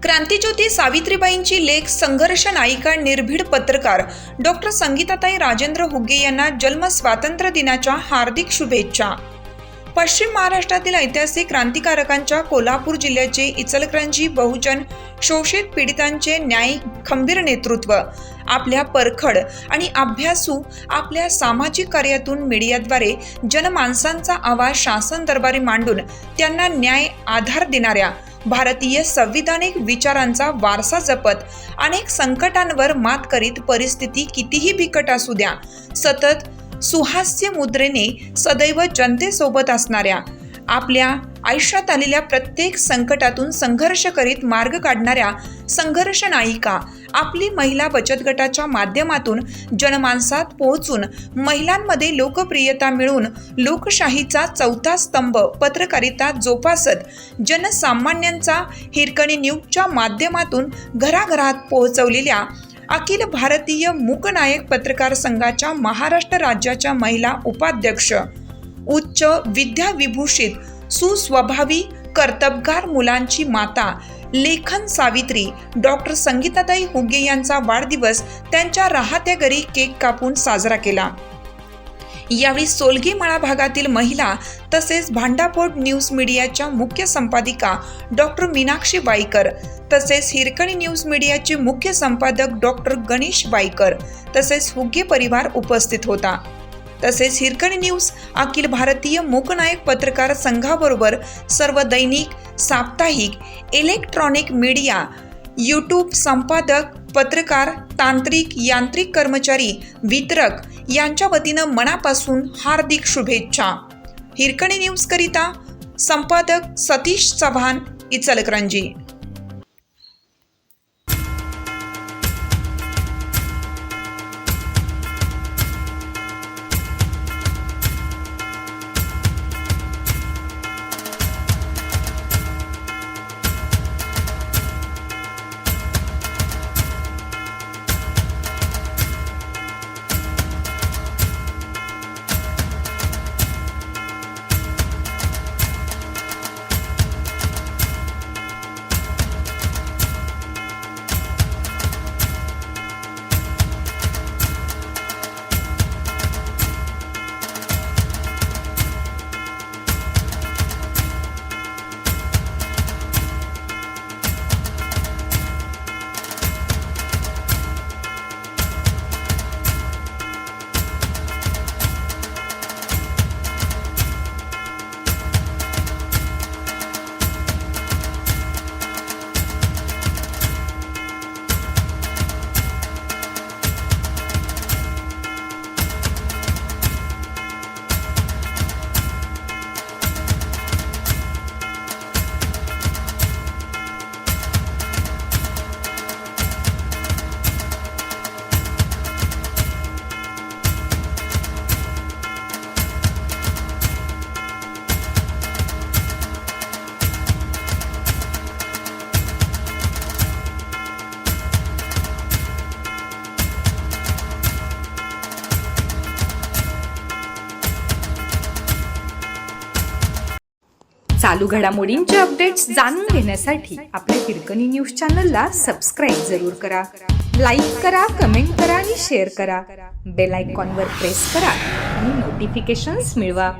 क्रांतिज्योती सावित्रीबाईंची लेख, संघर्ष नायिका, निर्भीड पत्रकार डॉक्टर संगीताताई राजेंद्र हुग्गे यांना जन्म स्वातंत्र्य दिनाच्या हार्दिक शुभेच्छा. पश्चिम महाराष्ट्रातील ऐतिहासिक क्रांतिकारकांच्या कोल्हापूर जिल्ह्याचे इचलकरंजी बहुजन शोषित पीडितांचे न्यायिक खंबीर नेतृत्व, आपल्या परखड आणि अभ्यासू आपल्या सामाजिक कार्यातून मीडियाद्वारे जनमानसांचा आवाज शासन दरबारी मांडून त्यांना न्याय आधार देणाऱ्या भारतीय संविधानिक विचारांचा वारसा जपत अनेक संकटांवर मात करीत परिस्थिती कितीही बिकट असू द्या सतत सुहास्य मुद्रेने सदैव जनतेसोबत असणाऱ्या, आपल्या आयुष्यात आलेल्या प्रत्येक संकटातून संघर्ष करीत मार्ग काढणाऱ्या संघर्ष नायिका, आपली महिला बचत गटाच्या माध्यमातून जनमानसात पोहोचून महिलांमध्ये लोकप्रियता मिळवून लोकशाहीचा चौथा स्तंभ पत्रकारिता जोपासत जनसामान्यांचा हिरकणी न्यूजच्या माध्यमातून घराघरात पोहोचवलेल्या अखिल भारतीय मूकनायक पत्रकार संघाच्या महाराष्ट्र राज्याच्या महिला उपाध्यक्ष, उच्च विद्याविभूषित सुस्वभावी कर्तबगार मुलांची माता, लेखन सावित्री डॉक्टर संगीताताई हुग्गे यांचा वाढदिवस त्यांच्या राहत्या घरी केक कापून साजरा केला. यावेळी सोलगीमळा भागातील महिला तसेच भांडाफोड न्यूज मीडियाच्या मुख्य संपादिका डॉक्टर मीनाक्षी वाईकर, तसेच हिरकणी न्यूज मीडियाचे मुख्य संपादक डॉक्टर गणेश वाईकर तसेच हुग्गे परिवार उपस्थित होता. तसेच हिरकणी न्यूज अखिल भारतीय मूकनायक पत्रकार संघाबरोबर सर्व दैनिक, साप्ताहिक, इलेक्ट्रॉनिक मीडिया, यूट्यूब संपादक, पत्रकार, तांत्रिक, यांत्रिक कर्मचारी, वितरक यांच्या वतीनं मनापासून हार्दिक शुभेच्छा. हिरकणी न्यूज करिता संपादक सतीश चव्हाण, इचलकरंजी. चालू घडामोडींचे अपडेट्स जाणून घेण्यासाठी आपल्या हिरकणी न्यूज चॅनलला सबस्क्राईब जरूर करा. लाईक करा, कमेंट करा आणि शेअर करा. बेल आयकॉनवर प्रेस करा आणि नोटिफिकेशन्स मिळवा.